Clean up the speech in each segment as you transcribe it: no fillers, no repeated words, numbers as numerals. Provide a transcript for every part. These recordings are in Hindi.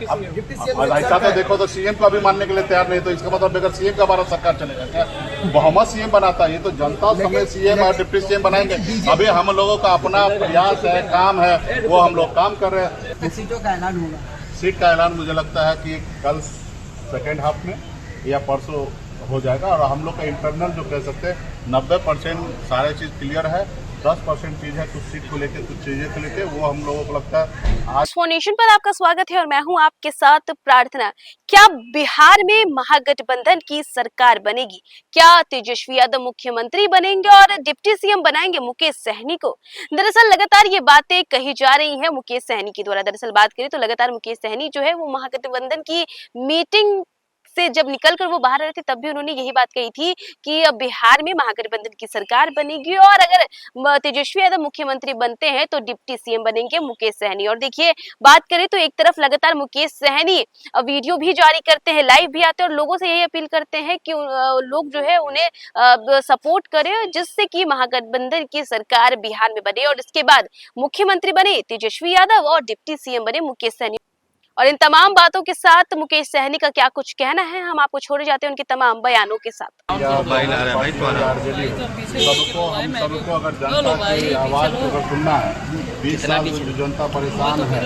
ऐसा तो देखो तो सीएम को अभी मानने के लिए तैयार नहीं, तो इसका मतलब बगैर सीएम का भारत सरकार चलेगा क्या? बहुमत सीएम बनाता है, ये तो जनता समय सीएम और डिप्टी सीएम बनाएंगे। अभी हम लोगों का अपना प्रयास है, काम है, वो हम लोग काम कर रहे हैं। सीटों का ऐलान होगा? सीट का ऐलान मुझे लगता है कि कल सेकेंड हाफ में या परसों हो जाएगा। और हम लोग का इंटरनल जो कह सकते हैं 90% सारे चीज क्लियर है, 10% चीज है कुछ सीट को लेकर, कुछ चीजें को लेकर, वो हम लोगों को लगता है आज। एक्सप्लेनेशन पर आपका स्वागत है और मैं हूं आपके साथ प्रार्थना। क्या बिहार में महागठबंधन की सरकार बनेगी? क्या तेजस्वी यादव मुख्यमंत्री बनेंगे और डिप्टी सीएम बनाएंगे मुकेश सहनी को? दरअसल लगातार ये बातें कही जा रही हैं मुकेश सहनी के द्वारा। दरअसल बात करें तो लगातार मुकेश सहनी जो है वो महागठबंधन की मीटिंग से जब निकलकर वो बाहर रहे थे तब भी उन्होंने यही बात कही थी कि अब बिहार में महागठबंधन की सरकार बनेगी और अगर तेजस्वी यादव मुख्यमंत्री बनते हैं तो डिप्टी सीएम बनेंगे मुकेश सहनी। और देखिए बात करें तो एक तरफ लगातार मुकेश सहनी वीडियो भी जारी करते हैं, लाइव भी आते हैं और लोगों से यही अपील करते हैं कि लोग जो है उन्हें सपोर्ट करें जिससे कि महागठबंधन की सरकार बिहार में बने और इसके बाद मुख्यमंत्री बने तेजस्वी यादव और डिप्टी सीएम बने मुकेश सहनी। और इन तमाम बातों के साथ मुकेश सहनी का क्या कुछ कहना है, हम आपको छोड़े जाते हैं उनके तमाम बयानों के साथ। सबको अगर जनता की आवाज को अगर सुनना है, 20 साल से जो जनता परेशान है,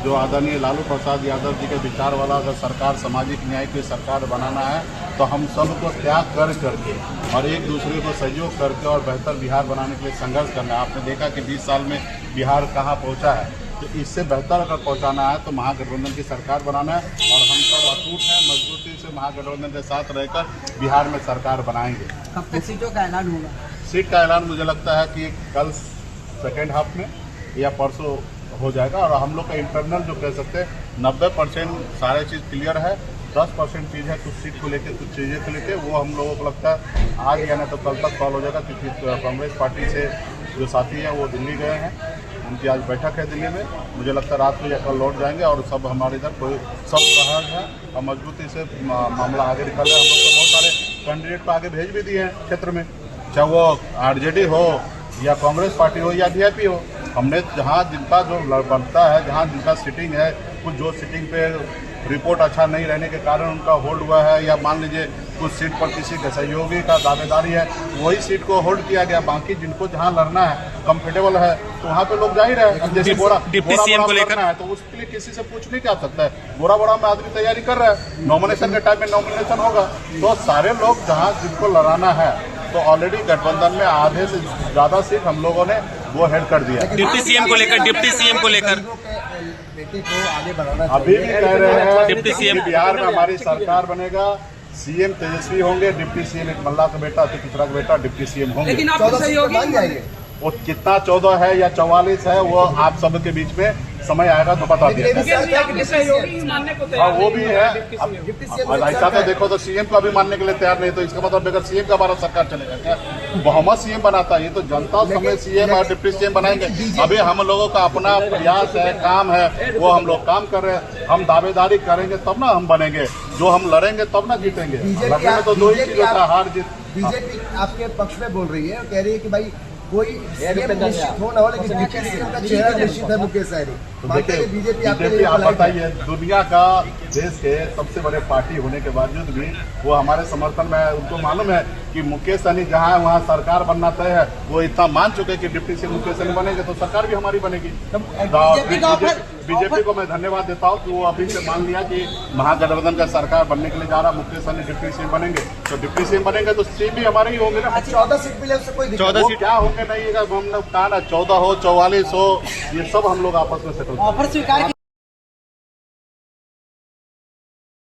जो आदरणीय लालू प्रसाद यादव जी के विचार वाला अगर सरकार, सामाजिक न्याय की सरकार बनाना है तो हम सबको त्याग कर करके और एक दूसरे को सहयोग करके और बेहतर बिहार बनाने के लिए संघर्ष करना है। आपने देखा कि 20 साल में बिहार कहाँ पहुँचा है, तो इससे बेहतर अगर पहुंचाना है तो महागठबंधन की सरकार बनाना है और हम सब अटूट हैं, मजबूती से महागठबंधन के साथ रहकर बिहार में सरकार बनाएंगे। कब तक सीटों का ऐलान होगा? सीट का ऐलान मुझे लगता है कि कल सेकेंड हाफ में या परसों हो जाएगा। और हम लोग का इंटरनल जो कह सकते हैं 90% सारे चीज़ क्लियर है, 10% चीज़ है कुछ सीट को लेकर, कुछ चीज़ें को लेकर, वो हम लोगों को लगता है आज या ना तो कल तक सॉल्व हो जाएगा। क्योंकि कांग्रेस पार्टी से जो साथी हैं वो दिल्ली गए हैं, उनकी आज बैठक है दिल्ली में, मुझे लगता है रात को या कल लौट जाएंगे और सब हमारे इधर कोई सब सहज है और मजबूती से मामला आगे निकल रहा है। हम लोग तो बहुत सारे कैंडिडेट को आगे भेज भी दिए हैं क्षेत्र में, चाहे वो आरजेडी हो या कांग्रेस पार्टी हो या वीआईपी हो। हमने जहाँ जिनका जो बनता है, जहाँ जिनका सीटिंग है, कुछ जो सीटिंग पे रिपोर्ट अच्छा नहीं रहने के कारण उनका होल्ड हुआ है, या मान लीजिए कुछ सीट पर किसी के सहयोगी का दावेदारी है, वही सीट को होल्ड किया गया। बाकी जिनको जहां लड़ना है, कंफर्टेबल है, तो वहां पे लोग जा ही रहे हैं। जैसे बोरा सीएम को लेकर है तो उसके लिए किसी से पूछ नहीं क्या सकता है। बोरा में आदमी तैयारी कर रहा है, नॉमिनेशन के टाइम में नॉमिनेशन होगा, तो सारे लोग जहाँ जिनको लड़ाना है तो ऑलरेडी गठबंधन में आधे से ज्यादा सीट हम लोगों ने वो हेड कर दिया। डिप्टी सीएम को लेकर बेटी को आगे बढ़ाना अभी भी कह रहे हैं डिप्टी सीएम बिहार में हमारी सरकार बनेगा, सीएम तेजस्वी होंगे, डिप्टी सीएम एक मल्ला का बेटा तो तीसरा का बेटा डिप्टी सीएम होंगे। लेकिन आप सहयोगी बन जाएंगे, वो कितना 14 है या 44 है वो आप सबके बीच में समय आएगा तो बता दिया। हाँ वो भी है। ऐसा तो देखो तो सीएम को अभी मानने के लिए तैयार नहीं, तो इसका मतलब बगैर सीएम का भारत सरकार चलेगा क्या? बहुमत सीएम बनाता है, ये तो जनता समय सीएम और डिप्टी सीएम बनाएंगे। अभी हम लोगों का अपना प्रयास है, काम है, वो हम लोग काम कर रहे हैं। हम दावेदारी करेंगे तब ना हम बनेंगे, जो हम लड़ेंगे तब ना जीतेंगे। लड़ने में तो दो ही चीज होता है, हार जीत। बीजेपी आपके पक्ष में बोल रही है और कह रही है कि भाई कोई निश्चित हो ना हो, लेकिन डिप्टी सीएम का चेहरा निश्चित है मुकेश सहनी। देखिए बीजेपी आप बताइए, दुनिया का देश के सबसे बड़े पार्टी होने के बावजूद भी वो हमारे समर्थन में है। उनको मालूम है कि मुकेश सहनी जहाँ है वहाँ सरकार बनना तय है। वो इतना मान चुके हैं कि डिप्टी सीएम मुकेश सहनी बनेंगे तो सरकार भी हमारी बनेगी। बीजेपी को मैं धन्यवाद देता हूँ कि वो अभी से मान लिया कि महागठबंधन का सरकार बनने के लिए जा रहा, मुकेश सहनी डिप्टी सीएम बनेंगे तो डिप्टी सीएम बनेंगे तो सीएम भी हमारे ही होंगे ना। 14 सीट मिले उससे कोई 14 सीट क्या होंगे नहीं, हम लोग कहा ना 14 हो 44 हो, ये सब हम लोग आपस में सेटल। ऑफर स्वीकार